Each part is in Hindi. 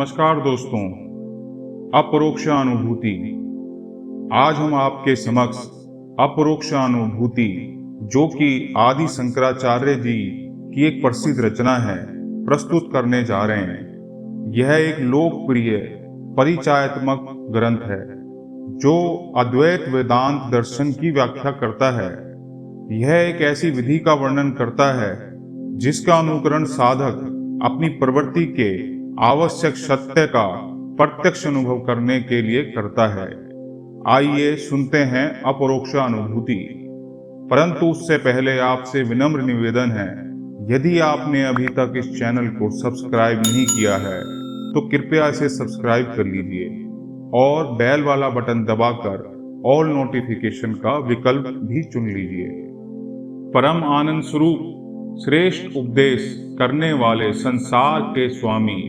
नमस्कार दोस्तों, अपरोक्ष अनुभूति। आज हम आपके समक्ष अपरोक्ष अनुभूति, जो कि आदि शंकराचार्य जी की एक प्रसिद्ध रचना है, प्रस्तुत करने जा रहे हैं। यह एक लोकप्रिय परिचयात्मक ग्रंथ है जो अद्वैत वेदांत दर्शन की व्याख्या करता है। यह एक ऐसी विधि का वर्णन करता है जिसका अनुकरण साधक अपनी प्रवृत्ति के आवश्यक सत्य का प्रत्यक्ष अनुभव करने के लिए करता है। आइए सुनते हैं अपरोक्ष अनुभूति। परंतु उससे पहले आपसे विनम्र निवेदन है, यदि आपने अभी तक इस चैनल को सब्सक्राइब नहीं किया है तो कृपया इसे सब्सक्राइब कर लीजिए और बेल वाला बटन दबाकर ऑल नोटिफिकेशन का विकल्प भी चुन लीजिए। परम आनंद स्वरूप श्रेष्ठ उपदेश करने वाले संसार के स्वामी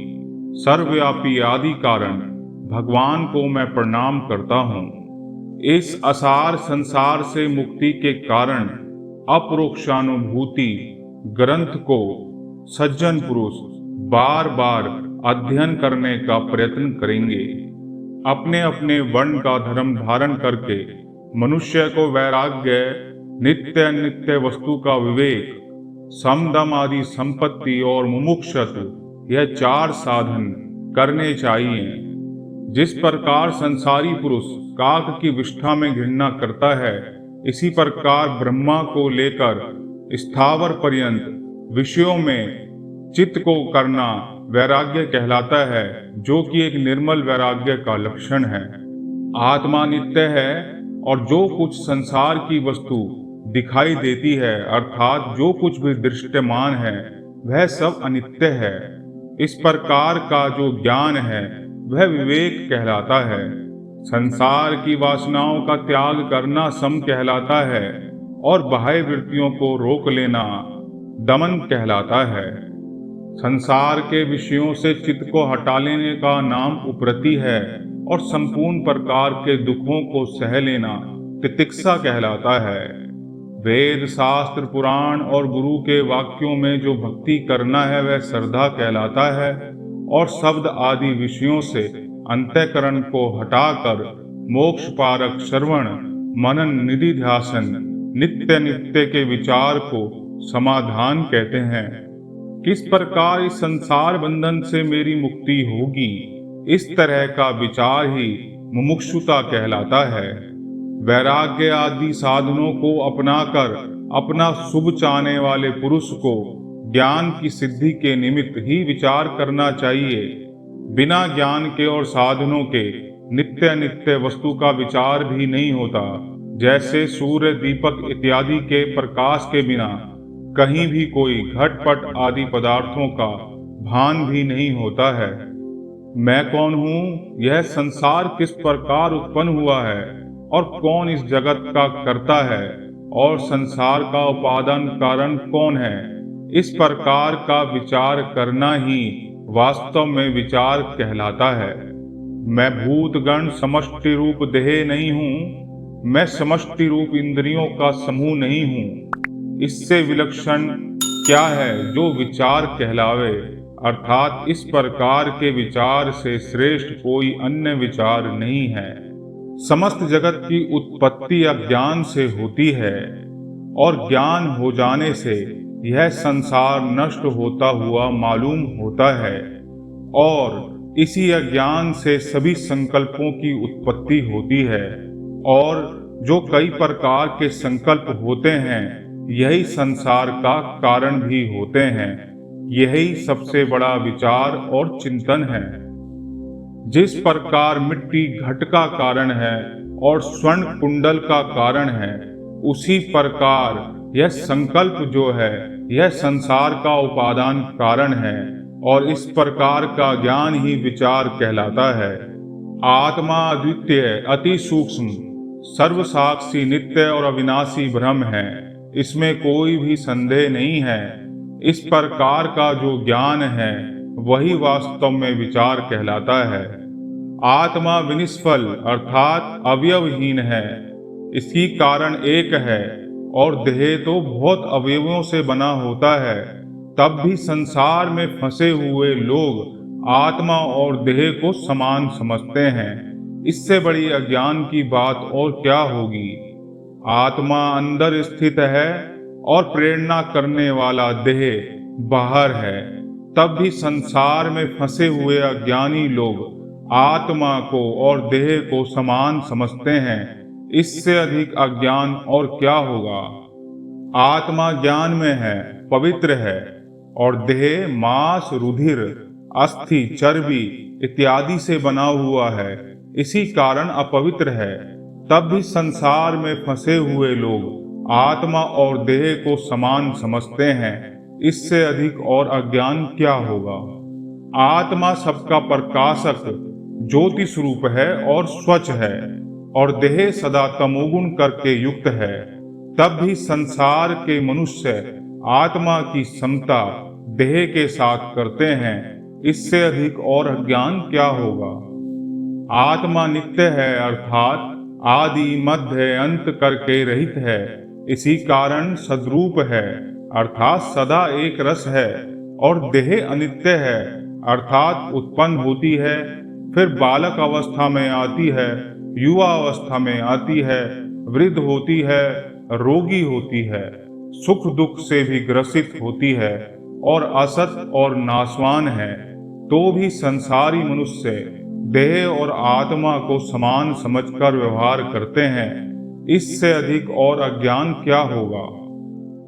सर्वव्यापी आदि कारण भगवान को मैं प्रणाम करता हूँ। इस असार संसार से मुक्ति के कारण अपरोक्षानुभूति ग्रंथ को सज्जन पुरुष बार बार अध्ययन करने का प्रयत्न करेंगे। अपने अपने वर्ण का धर्म धारण करके मनुष्य को वैराग्य, नित्य नित्य वस्तु का विवेक, समदम आदि संपत्ति और मुमुक्षुत्व, यह चार साधन करने चाहिए। जिस प्रकार संसारी पुरुष काक की विष्ठा में घृणा करता है, इसी प्रकार ब्रह्मा को लेकर स्थावर पर्यंत विषयों में चित्त को करना वैराग्य कहलाता है, जो कि एक निर्मल वैराग्य का लक्षण है। आत्मा नित्य है और जो कुछ संसार की वस्तु दिखाई देती है, अर्थात जो कुछ भी दृश्यमान है, वह सब अनित्य है। इस प्रकार का जो ज्ञान है वह विवेक कहलाता है। संसार की वासनाओं का त्याग करना सम कहलाता है और बाह्य वृत्तियों को रोक लेना दमन कहलाता है। संसार के विषयों से चित्त को हटा लेने का नाम उपरति है और संपूर्ण प्रकार के दुखों को सह लेना तितिक्षा कहलाता है। वेद शास्त्र पुराण और गुरु के वाक्यों में जो भक्ति करना है वह श्रद्धा कहलाता है और शब्द आदि विषयों से अंतःकरण को हटाकर मोक्ष पारक श्रवण मनन निधिध्यासन नित्य नित्य के विचार को समाधान कहते हैं। किस प्रकार इस संसार बंधन से मेरी मुक्ति होगी, इस तरह का विचार ही मुमुक्षुता कहलाता है। वैराग्य आदि साधनों को अपनाकर अपना शुभ चाहने वाले पुरुष को ज्ञान की सिद्धि के निमित्त ही विचार करना चाहिए। बिना ज्ञान के और साधनों के नित्य नित्य वस्तु का विचार भी नहीं होता। जैसे सूर्य दीपक इत्यादि के प्रकाश के बिना कहीं भी कोई घटपट आदि पदार्थों का भान भी नहीं होता है। मैं कौन हूँ, यह संसार किस प्रकार उत्पन्न हुआ है और कौन इस जगत का कर्ता है और संसार का उपादान कारण कौन है, इस प्रकार का विचार करना ही वास्तव में विचार कहलाता है। मैं भूतगण समष्टि रूप देह नहीं हूँ, मैं समष्टि रूप इंद्रियों का समूह नहीं हूँ। इससे विलक्षण क्या है जो विचार कहलावे, अर्थात इस प्रकार के विचार से श्रेष्ठ कोई अन्य विचार नहीं है। समस्त जगत की उत्पत्ति अज्ञान से होती है और ज्ञान हो जाने से यह संसार नष्ट होता हुआ मालूम होता है और इसी अज्ञान से सभी संकल्पों की उत्पत्ति होती है और जो कई प्रकार के संकल्प होते हैं यही संसार का कारण भी होते हैं। यही सबसे बड़ा विचार और चिंतन है। जिस प्रकार मिट्टी घट का कारण है और स्वर्ण कुंडल का कारण है, उसी प्रकार यह संकल्प जो है यह संसार का उपादान कारण है और इस प्रकार का ज्ञान ही विचार कहलाता है। आत्मा अद्वितीय, अति सूक्ष्म, सर्वसाक्षी, नित्य और अविनाशी ब्रह्म है, इसमें कोई भी संदेह नहीं है। इस प्रकार का जो ज्ञान है वही वास्तव में विचार कहलाता है। आत्मा विनिष्फल अर्थात अवयवहीन है, इसकी कारण एक है और देह तो बहुत अवयवों से बना होता है। तब भी संसार में फंसे हुए लोग आत्मा और देह को समान समझते हैं। इससे बड़ी अज्ञान की बात और क्या होगी। आत्मा अंदर स्थित है और प्रेरणा करने वाला देह बाहर है। तब भी संसार में फंसे हुए अज्ञानी लोग आत्मा को और देह को समान समझते हैं। इससे अधिक अज्ञान और क्या होगा। आत्मा ज्ञान में है, पवित्र है, और देह मांस, रुधिर, अस्थि, चर्बी इत्यादि से बना हुआ है, इसी कारण अपवित्र है। तब भी संसार में फंसे हुए लोग आत्मा और देह को समान समझते हैं। इससे अधिक और अज्ञान क्या होगा। आत्मा सबका प्रकाशक ज्योति स्वरूप है और स्वच्छ है, और देह सदा तमोगुण करके युक्त है। तब भी संसार के मनुष्य आत्मा की समता देह के साथ करते हैं। इससे अधिक और अज्ञान क्या होगा। आत्मा नित्य है, अर्थात आदि मध्य अंत करके रहित है। इसी कारण सद्रूप है, अर्थात सदा एक रस है। और देह अनित्य है, अर्थात उत्पन्न होती है, फिर बालक अवस्था में आती है, युवा अवस्था में आती है, वृद्ध होती है, रोगी होती है, सुख दुख से भी ग्रसित होती है, और असत और नाशवान है। तो भी संसारी मनुष्य देह और आत्मा को समान समझकर व्यवहार करते हैं। इससे अधिक और अज्ञान क्या होगा।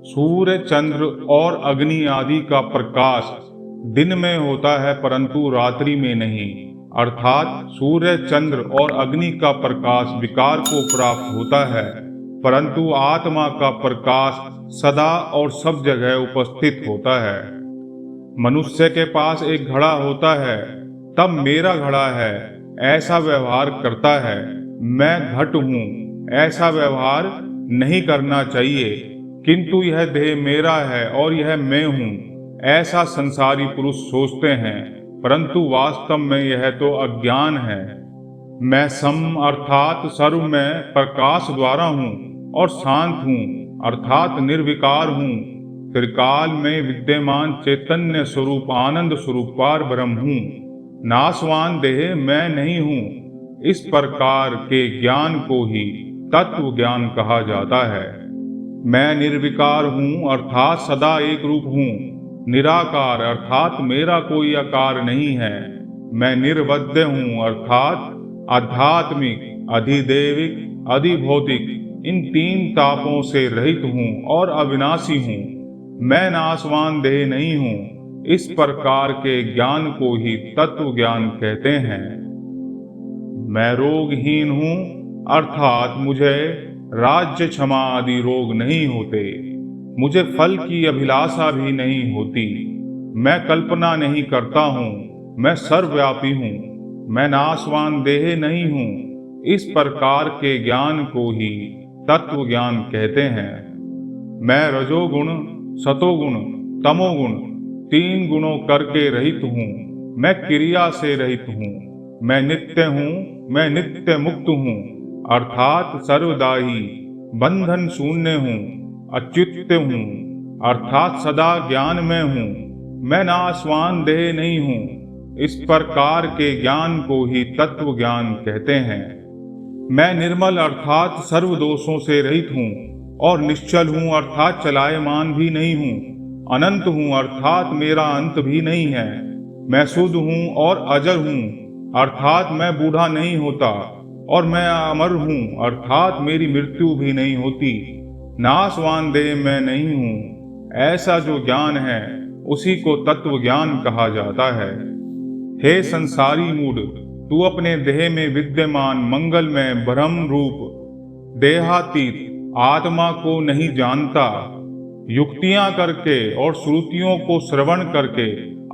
सूर्य, चंद्र और अग्नि आदि का प्रकाश दिन में होता है, परंतु रात्रि में नहीं। अर्थात सूर्य, चंद्र और अग्नि का प्रकाश विकार को प्राप्त होता है, परंतु आत्मा का प्रकाश सदा और सब जगह उपस्थित होता है। मनुष्य के पास एक घड़ा होता है, तब मेरा घड़ा है ऐसा व्यवहार करता है। मैं घट हूँ ऐसा व्यवहार नहीं करना चाहिए, किंतु यह देह मेरा है और यह मैं हूँ ऐसा संसारी पुरुष सोचते हैं, परंतु वास्तव में यह तो अज्ञान है। मैं सम अर्थात सर्व में प्रकाश द्वारा हूँ, और शांत हूँ अर्थात निर्विकार हूँ। त्रिकाल में विद्यमान चैतन्य स्वरूप आनंद स्वरूप पार ब्रह्म हूँ। नाशवान देह मैं नहीं हूँ। इस प्रकार के ज्ञान को ही तत्व ज्ञान कहा जाता है। मैं निर्विकार हूँ अर्थात सदा एक रूप हूँ। निराकार अर्थात मेरा कोई आकार नहीं है। मैं निर्वध्य हूँ अर्थात आध्यात्मिक, अधिदैविक, अधिभौतिक इन तीन तापों से रहित हूँ और अविनाशी हूँ। मैं नाशवान देह नहीं हूँ। इस प्रकार के ज्ञान को ही तत्व ज्ञान कहते हैं। मैं रोगहीन हूँ अर्थात मुझे राज्य, क्षमा आदि रोग नहीं होते। मुझे फल की अभिलाषा भी नहीं होती। मैं कल्पना नहीं करता हूँ। मैं सर्वव्यापी हूँ। मैं नाशवान देह नहीं हूँ। इस प्रकार के ज्ञान को ही तत्व ज्ञान कहते हैं। मैं रजोगुण, सतोगुण, तमोगुण तीन गुणों करके रहित हूँ। मैं क्रिया से रहित हूँ। मैं नित्य हूँ। मैं नित्य मुक्त हूँ अर्थात सर्वदायी, बंधन शून्य हूँ, अच्युत हूँ अर्थात सदा ज्ञान में हूँ। मैं नाशवान देह नहीं हूँ। इस प्रकार के ज्ञान को ही तत्व ज्ञान कहते हैं। मैं निर्मल अर्थात सर्व दोषों से रहित हूँ, और निश्चल हूँ अर्थात चलायमान भी नहीं हूँ। अनंत हूँ अर्थात मेरा अंत भी नहीं है। मैं शुद्ध हूँ और अजर हूँ अर्थात मैं बूढ़ा नहीं होता, और मैं अमर हूँ अर्थात मेरी मृत्यु भी नहीं होती। नाशवान देह मैं नहीं हूँ। ऐसा जो ज्ञान है उसी को तत्व ज्ञान कहा जाता है। हे संसारी मूढ़, तू अपने देह में विद्यमान मंगल में ब्रह्म रूप देहातीत आत्मा को नहीं जानता। युक्तियां करके और श्रुतियों को श्रवण करके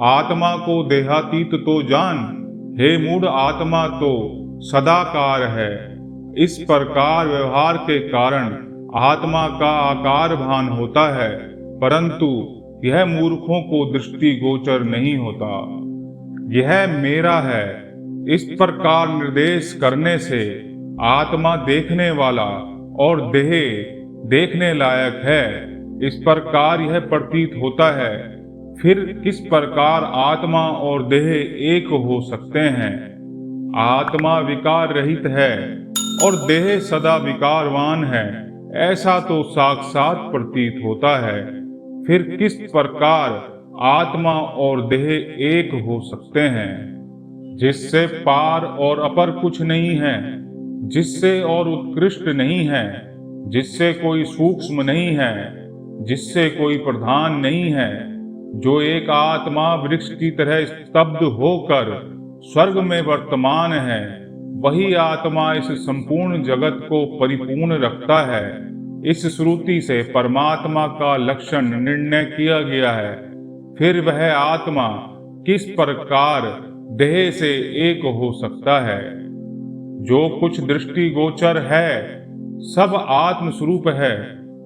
आत्मा को देहातीत तो जान। हे मूढ़, आत्मा तो सदाकार है। इस प्रकार व्यवहार के कारण आत्मा का आकार भान होता है, परंतु यह मूर्खों को दृष्टि गोचर नहीं होता। यह मेरा है इस प्रकार निर्देश करने से आत्मा देखने वाला और देह देखने लायक है, इस प्रकार यह प्रतीत होता है। फिर किस प्रकार आत्मा और देह एक हो सकते हैं? आत्मा विकार रहित है और देह सदा विकारवान है, ऐसा तो साक्षात प्रतीत होता है। फिर किस प्रकार आत्मा और देह एक हो सकते हैं? जिससे पार और अपर कुछ नहीं है, जिससे और उत्कृष्ट नहीं है, जिससे कोई सूक्ष्म नहीं है, जिससे कोई प्रधान नहीं है, जो एक आत्मा वृक्ष की तरह स्तब्ध होकर स्वर्ग में वर्तमान है, वही आत्मा इस संपूर्ण जगत को परिपूर्ण रखता है। इस श्रुति से परमात्मा का लक्षण निर्णय किया गया है। फिर वह आत्मा किस प्रकार देह से एक हो सकता है? जो कुछ दृष्टिगोचर है सब आत्म स्वरूप है,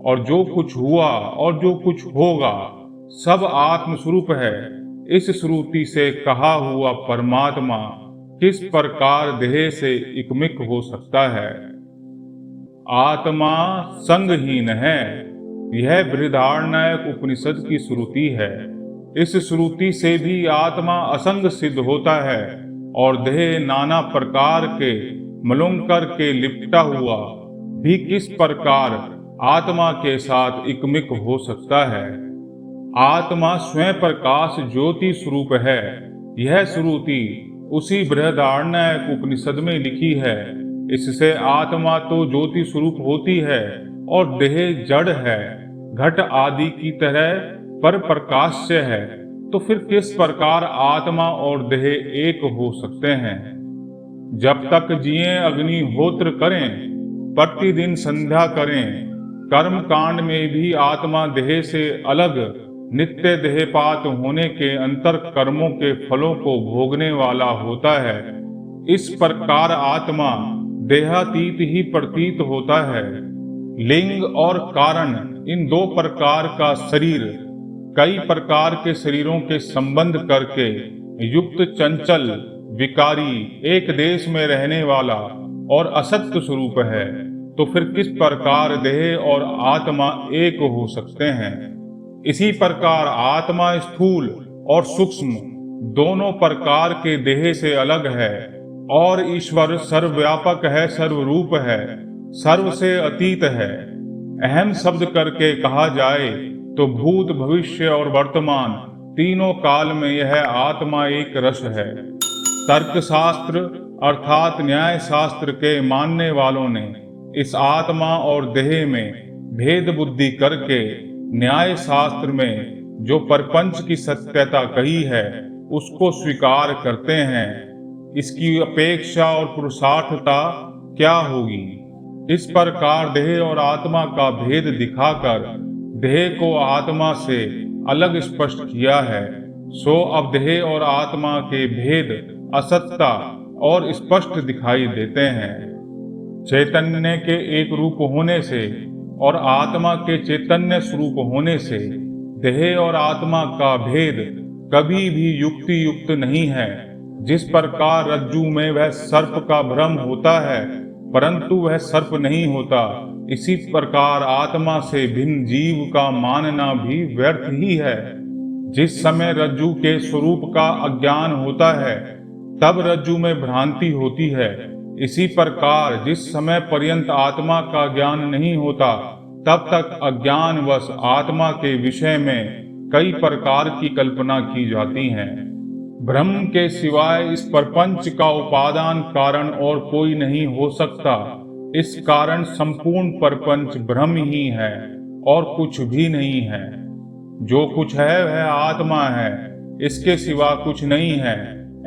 और जो कुछ हुआ और जो कुछ होगा सब आत्म स्वरूप है। इस श्रुति से कहा हुआ परमात्मा किस प्रकार देह से एकमिक हो सकता है? आत्मा संगहीन है। यह बृहदारण्यक उपनिषद की श्रुति है। इस श्रुति से भी आत्मा असंग सिद्ध होता है, और देह नाना प्रकार के मलंकर के लिपटा हुआ भी किस प्रकार आत्मा के साथ एकमिक हो सकता है? आत्मा स्वयं प्रकाश ज्योति स्वरूप है। यह श्रुति उसी बृहदारण्यक उपनिषद में लिखी है। इससे आत्मा तो ज्योति स्वरूप होती है और देह जड़ है, घट आदि की तरह पर प्रकाश्य है। तो फिर किस प्रकार आत्मा और देह एक हो सकते हैं? जब तक जिए अग्निहोत्र करें, प्रतिदिन संध्या करें, कर्म कांड में भी आत्मा देह से अलग नित्य देहपात होने के अंतर कर्मों के फलों को भोगने वाला होता है। इस प्रकार आत्मा देहातीत ही प्रतीत होता है। लिंग और कारण, इन दो प्रकार का शरीर कई प्रकार के शरीरों के संबंध करके युक्त चंचल विकारी एक देश में रहने वाला और असत्य स्वरूप है। तो फिर किस प्रकार देह और आत्मा एक हो सकते हैं? इसी प्रकार आत्मा स्थूल और सूक्ष्म दोनों प्रकार के देह से अलग है, और ईश्वर सर्वव्यापक है, सर्वरूप है, सर्व से अतीत है। अहम शब्द करके कहा जाए तो भूत भविष्य और वर्तमान तीनों काल में यह आत्मा एक रस है। तर्कशास्त्र अर्थात न्याय शास्त्र के मानने वालों ने इस आत्मा और देह में भेद बुद्धि करके न्याय शास्त्र में जो प्रपंच की सत्यता कही है उसको स्वीकार करते हैं। इसकी अपेक्षा और पुरुषार्थता क्या होगी? इस प्रकार देह और आत्मा का भेद दिखाकर देह को आत्मा से अलग स्पष्ट किया है। सो अब देह और आत्मा के भेद असत्ता और स्पष्ट दिखाई देते हैं। चैतन्य के एक रूप होने से और आत्मा के चैतन्य स्वरूप होने से देह और आत्मा का भेद कभी भी युक्ति युक्त नहीं है। जिस प्रकार रज्जु में वह सर्प का भ्रम होता है परंतु वह सर्प नहीं होता, इसी प्रकार आत्मा से भिन्न जीव का मानना भी व्यर्थ ही है। जिस समय रज्जु के स्वरूप का अज्ञान होता है तब रज्जु में भ्रांति होती है। इसी प्रकार जिस समय पर्यंत आत्मा का ज्ञान नहीं होता तब तक अज्ञानवश आत्मा के विषय में कई प्रकार की कल्पना की जाती है। ब्रह्म के सिवाय इस प्रपंच का उपादान कारण और कोई नहीं हो सकता। इस कारण संपूर्ण प्रपंच ब्रह्म ही है और कुछ भी नहीं है। जो कुछ है वह आत्मा है, इसके सिवा कुछ नहीं है।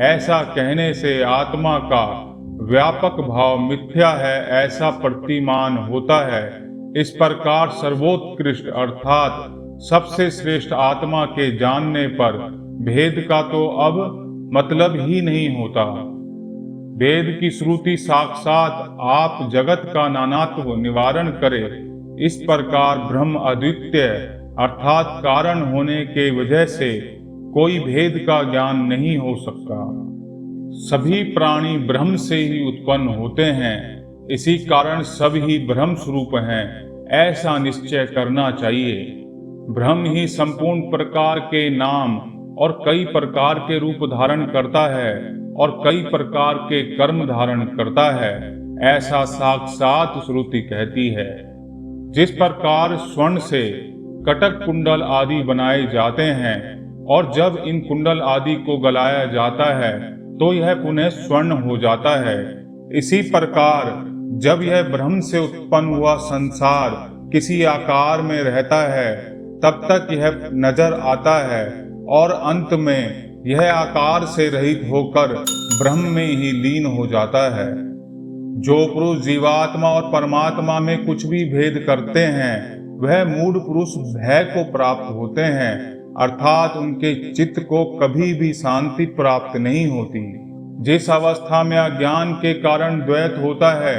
ऐसा कहने से आत्मा का व्यापक भाव मिथ्या है ऐसा प्रतिमान होता है। इस प्रकार सर्वोत्कृष्ट अर्थात सबसे श्रेष्ठ आत्मा के जानने पर भेद का तो अब मतलब ही नहीं होता। वेद की श्रुति साक्षात आप जगत का नानात्व निवारण करे। इस प्रकार ब्रह्म अद्वितीय अर्थात कारण होने के वजह से कोई भेद का ज्ञान नहीं हो सकता। सभी प्राणी ब्रह्म से ही उत्पन्न होते हैं, इसी कारण सब ही ब्रह्म स्वरूप हैं, ऐसा निश्चय करना चाहिए। ब्रह्म ही संपूर्ण प्रकार के नाम और कई प्रकार के रूप धारण करता है और कई प्रकार के कर्म धारण करता है, ऐसा साक्षात श्रुति कहती है। जिस प्रकार स्वर्ण से कटक कुंडल आदि बनाए जाते हैं और जब इन कुंडल आदि को गलाया जाता है तो यह पुनः स्वर्ण हो जाता है, इसी प्रकार जब यह ब्रह्म से उत्पन्न हुआ संसार किसी आकार में रहता है तब तक यह नजर आता है और अंत में यह आकार से रहित होकर ब्रह्म में ही लीन हो जाता है। जो पुरुष जीवात्मा और परमात्मा में कुछ भी भेद करते हैं वह मूढ़ पुरुष भय को प्राप्त होते हैं, अर्थात उनके चित्त को कभी भी शांति प्राप्त नहीं होती। जिस अवस्था में अज्ञान के कारण द्वैत होता है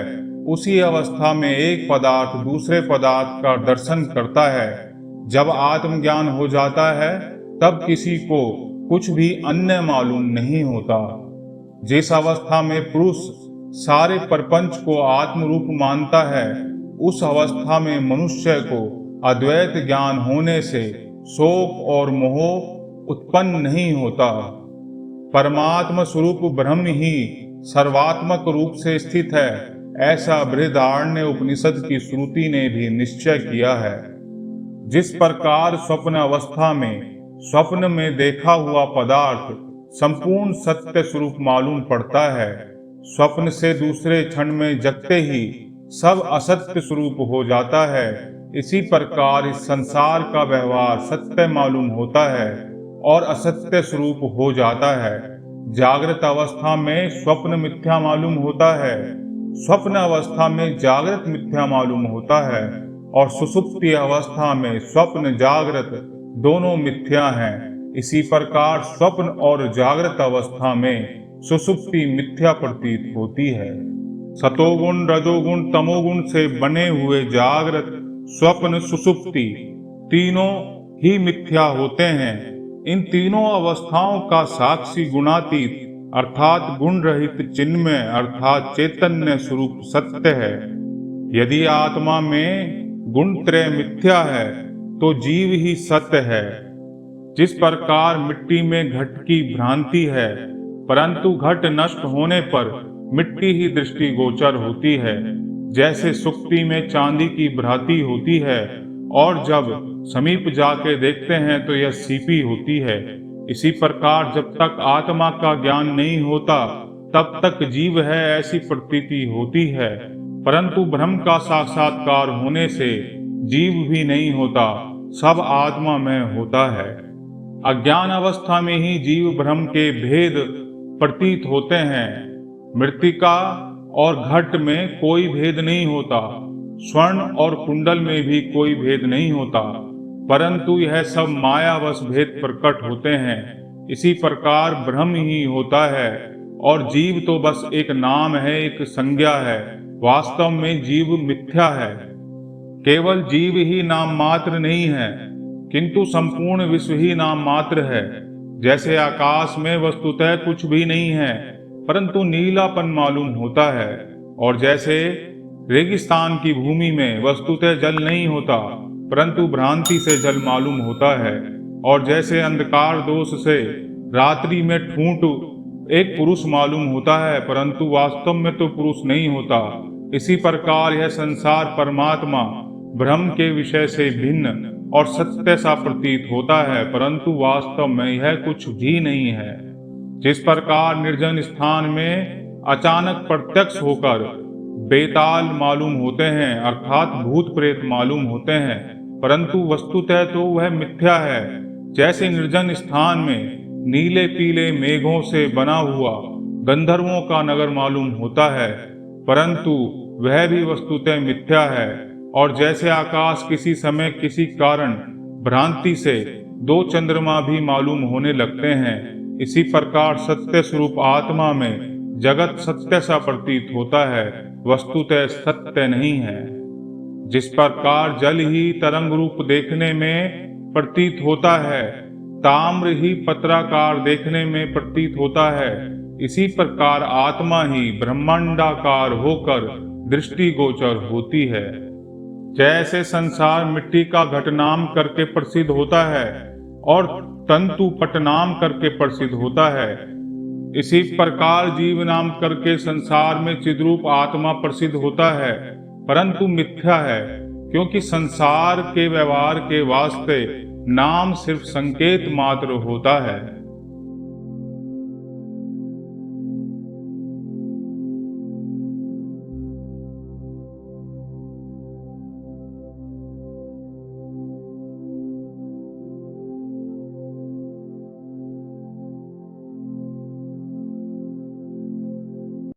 उसी अवस्था में एक पदार्थ दूसरे पदार्थ का दर्शन करता है। जब आत्मज्ञान हो जाता है तब किसी को कुछ भी अन्य मालूम नहीं होता। जिस अवस्था में पुरुष सारे प्रपंच को आत्मरूप मानता है उस अवस्था में मनुष्य को अद्वैत ज्ञान होने से शोक और मोह उत्पन्न नहीं होता। परमात्म स्वरूप ब्रह्म ही सर्वात्मक रूप से स्थित है, ऐसा बृहदारण्य उपनिषद की श्रुति ने भी निश्चय किया है। जिस प्रकार स्वप्न अवस्था में स्वप्न में देखा हुआ पदार्थ संपूर्ण सत्य स्वरूप मालूम पड़ता है, स्वप्न से दूसरे क्षण में जगते ही सब असत्य स्वरूप हो जाता है, इसी प्रकार इस संसार का व्यवहार सत्य मालूम होता है और असत्य स्वरूप हो जाता है। जागृत अवस्था में स्वप्न मिथ्या मालूम होता है, स्वप्न अवस्था में जागृत मिथ्या मालूम होता है और सुषुप्ति अवस्था में स्वप्न जागृत दोनों मिथ्या हैं। इसी प्रकार स्वप्न और जागृत अवस्था में सुषुप्ति मिथ्या प्रतीत होती है। सतोगुण रजोगुण तमोगुण से बने हुए जागृत स्वप्न सुषुप्ति तीनों ही मिथ्या होते हैं। इन तीनों अवस्थाओं का साक्षी गुणातीत अर्थात गुण रहित चिन्मय अर्थात चैतन्य स्वरूप सत्य है। यदि आत्मा में गुण त्रय मिथ्या है तो जीव ही सत्य है। जिस प्रकार मिट्टी में घट की भ्रांति है परंतु घट नष्ट होने पर मिट्टी ही दृष्टि गोचर होती है, जैसे सुक्ति में चांदी की भ्रांति होती है और जब समीप जाके देखते हैं तो यह सीपी होती है। इसी प्रकार जब तक आत्मा का ज्ञान नहीं होता तब तक जीव है ऐसी प्रतीति होती है, परंतु ब्रह्म का साक्षात्कार होने से जीव भी नहीं होता, सब आत्मा में होता है। अज्ञान अवस्था में ही जीव ब्रह्म के भेद प्रतीत होते हैं। मृत्तिका और घट में कोई भेद नहीं होता, स्वर्ण और कुंडल में भी कोई भेद नहीं होता, परंतु यह सब मायावश भेद प्रकट होते हैं। इसी प्रकार ब्रह्म ही होता है और जीव तो बस एक नाम है, एक संज्ञा है। वास्तव में जीव मिथ्या है। केवल जीव ही नाम मात्र नहीं है किंतु संपूर्ण विश्व ही नाम मात्र है। जैसे आकाश में वस्तुतः कुछ भी नहीं है परंतु नीलापन मालूम होता है, और जैसे रेगिस्तान की भूमि में वस्तुतः जल नहीं होता परंतु भ्रांति से जल मालूम होता है, और जैसे अंधकार दोष से रात्रि में ठूंठ एक पुरुष मालूम होता है परंतु वास्तव में तो पुरुष नहीं होता, इसी प्रकार यह संसार परमात्मा ब्रह्म के विषय से भिन्न और सत्य सा प्रतीत होता है परंतु वास्तव में यह कुछ भी नहीं है। जिस प्रकार निर्जन स्थान में अचानक प्रत्यक्ष होकर बेताल मालूम होते हैं अर्थात भूत प्रेत मालूम होते हैं परंतु वस्तुतः तो वह मिथ्या है, जैसे निर्जन स्थान में नीले पीले मेघों से बना हुआ गंधर्वों का नगर मालूम होता है परंतु वह भी वस्तुतः मिथ्या है, और जैसे आकाश किसी समय किसी कारण भ्रांति से दो चंद्रमा भी मालूम होने लगते हैं, इसी प्रकार सत्य स्वरूप आत्मा में जगत सत्य सा प्रतीत होता है, वस्तुतः सत्य नहीं है। जिस प्रकार जल ही तरंग रूप देखने में प्रतीत होता है, ताम्र ही पत्राकार देखने में प्रतीत होता है, इसी प्रकार आत्मा ही ब्रह्मांडाकार होकर दृष्टि गोचर होती है। जैसे संसार मिट्टी का घट नाम करके प्रसिद्ध होता है और तंतु पट नाम करके प्रसिद्ध होता है, इसी प्रकार जीव नाम करके संसार में चिद्रूप आत्मा प्रसिद्ध होता है, परंतु मिथ्या है, क्योंकि संसार के व्यवहार के वास्ते नाम सिर्फ संकेत मात्र होता है।